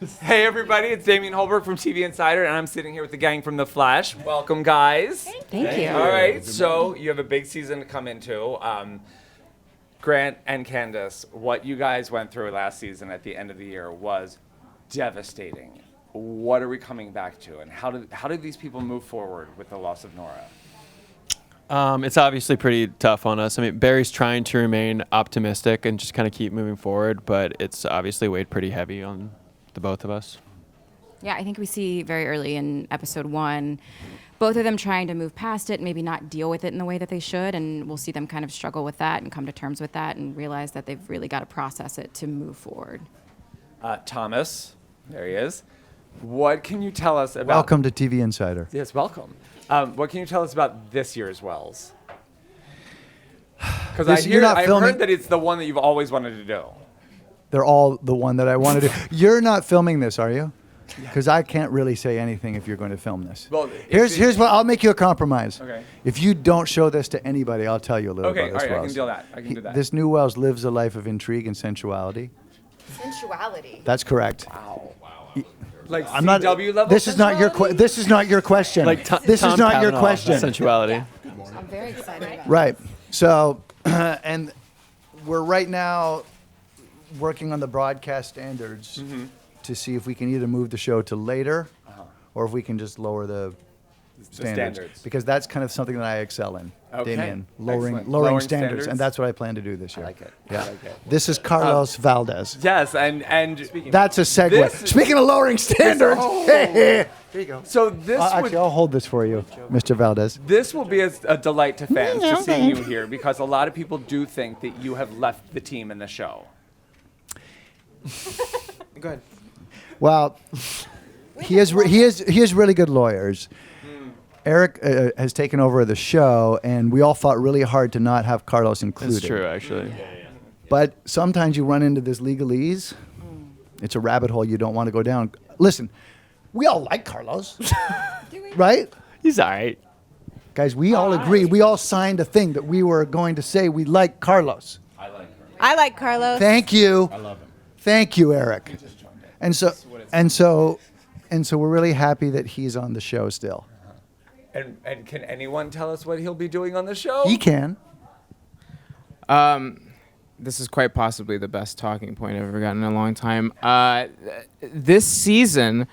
Hey everybody, it's Damien Holberg from TV Insider, and I'm sitting here with the gang from The Flash. Welcome, guys. Thank you. All right, so you have a big season to come into. Grant and Candace, what you guys went through last season at the end of the year was devastating. What are we coming back to, and how did these people move forward with the loss of Nora? It's obviously pretty tough on us. I mean, Barry's trying to remain optimistic and just kind of keep moving forward, but it's obviously weighed pretty heavy on the both of us. Yeah, I think we see very early in episode 1, both of them trying to move past it, maybe not deal with it in the way that they should, and we'll see them kind of struggle with that and come to terms with that and realize that they've really got to process it to move forward. Thomas, there he is. What can you tell us about... Welcome to TV Insider. Yes, welcome. What can you tell us about this year's Wells? Because I've heard that it's the one that you've always wanted to do. They're all the one that I want to do. You're not filming this, are you? Because I can't really say anything if you're going to film this. Well, here's what I'll make you a compromise. Okay. If you don't show this to anybody, I'll tell you a little Okay, about this all right, Wells. I can do that. I can do that. This new Wells lives a life of intrigue and sensuality. Sensuality. That's correct. Wow. Like I'm not. CW level. This is not your. This is not your question. Like this Tom is not your Cavanaugh, question. Sensuality. I'm very excited about Right. So, and we're right now working on the broadcast standards to see if we can either move the show to later or if we can just lower the standards. Because that's kind of something that I excel in, Okay. Damien. Excellent. Lowering standards. And that's what I plan to do this year. I like it. Yeah. I like it. This is Carlos Valdez. Yes, and That's a segue. This- Speaking of lowering standards, here you go. so this Actually, I'll hold this for you, Mr. Valdez. this will be a delight to fans to see you here, because a lot of people do think that you have left the team in the show. Go ahead. Well, he has really good lawyers. Eric has taken over the show, and we all fought really hard to not have Carlos included. It's true, actually. But sometimes you run into this legalese. It's a rabbit hole you don't want to go down. Listen, we all like Carlos, right? He's all right. Guys, we all agree. We all signed a thing that we were going to say we like Carlos. I like Carlos. Thank you. I love him. Thank you, Eric. And so we're really happy that he's on the show still. And can anyone tell us what he'll be doing on the show? He can. This is quite possibly the best talking point I've ever gotten in a long time. This season,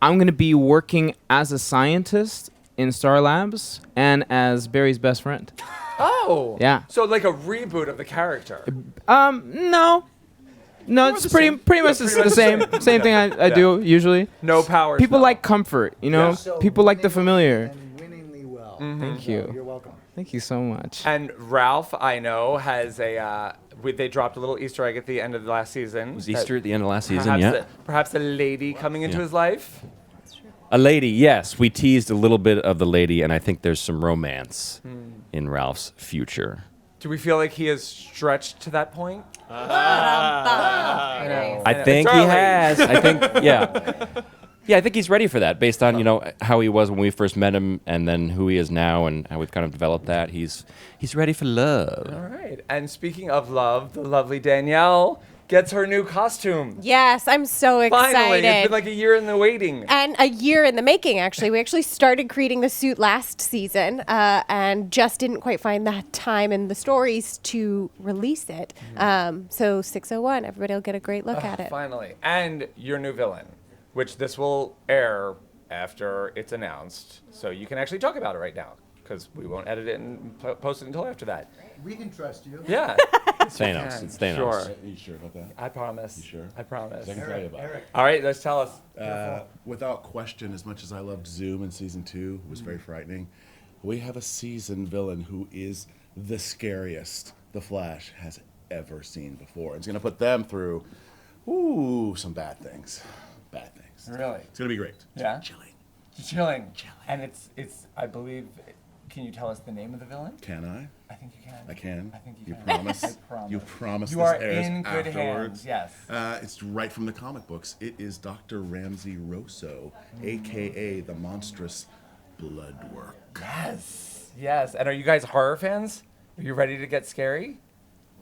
I'm going to be working as a scientist in Star Labs and as Barry's best friend. Oh. Yeah. So like a reboot of the character. No, it's pretty much the same thing I do usually. No powers. People though. like comfort, you know. People like the familiar. And winningly well. Thank you. You're welcome. Thank you so much. And Ralph, I know, has they dropped a little Easter egg at the end of the last season. It was Easter at the end of last season, yeah. Perhaps a lady coming into Yeah. his life. A lady, yes. We teased a little bit of the lady, and I think there's some romance in Ralph's future. Do we feel like he has stretched to that point? I think It's he early. has. I think, yeah. Yeah, I think he's ready for that based on, how he was when we first met him and then who he is now and how we've kind of developed that. He's ready for love. All right. And speaking of love, the lovely Danielle gets her new costume. Yes, I'm so excited. Finally, it's been like a year in the waiting. And a year in the making, actually. We actually started creating the suit last season and just didn't quite find that time in the stories to release it. So 601, everybody will get a great look at it. Finally. And your new villain, which this will air after it's announced. So you can actually talk about it right now, because we won't edit it and post it until after that. We can trust you. Yeah. It's Thanos. It's Thanos. Sure. Are you sure about that? I promise. You sure? I promise. I can tell you about it. All right, let's tell us. Without question, as much as I loved Zoom in season 2, it was very frightening. We have a seasoned villain who is the scariest the Flash has ever seen before. It's going to put them through, some bad things. Bad things. Really? It's going to be great. Yeah? Chilling. Chilling. And it's I believe, can you tell us the name of the villain? Can I? I think you can. I can. I think you You can. promise? I promise. You promise You this are airs in good afterwards? hands, yes. It's right from the comic books. It is Dr. Ramsey Rosso, a.k.a. the monstrous Bloodwork. Yes. And are you guys horror fans? Are you ready to get scary?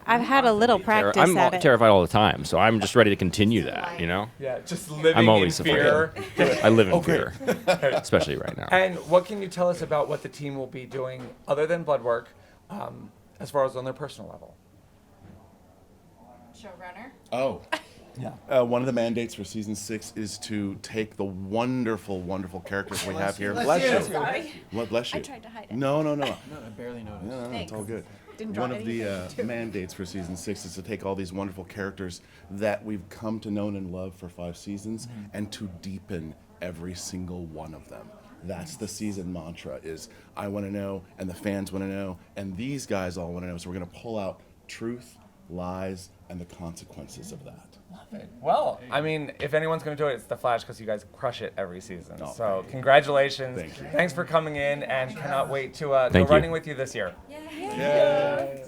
I've had a little practice I'm at it. terrified all the time, so I'm just ready to continue that. Yeah, just living I'm always in fear. I live in fear, especially right now. And what can you tell us about what the team will be doing other than blood work, as far as on their personal level? Showrunner. Oh. Yeah. One of the mandates for season 6 is to take the wonderful, wonderful characters we have here. Bless you. Sorry. Bless you. I tried to hide it. No. I barely noticed. No, it's all good. Didn't draw One of the anything, too. mandates for season 6 is to take all these wonderful characters that we've come to know and love for 5 seasons and to deepen every single one of them. That's the season mantra is I want to know and the fans want to know and these guys all want to know. So we're going to pull out truth, lies, and the consequences of that. Well, I mean, if anyone's going to do it, it's The Flash because you guys crush it every season. Oh, So thank you. congratulations. Thank you. Thanks for coming in and cannot wait to go Thank you. running with you this year. Yeah.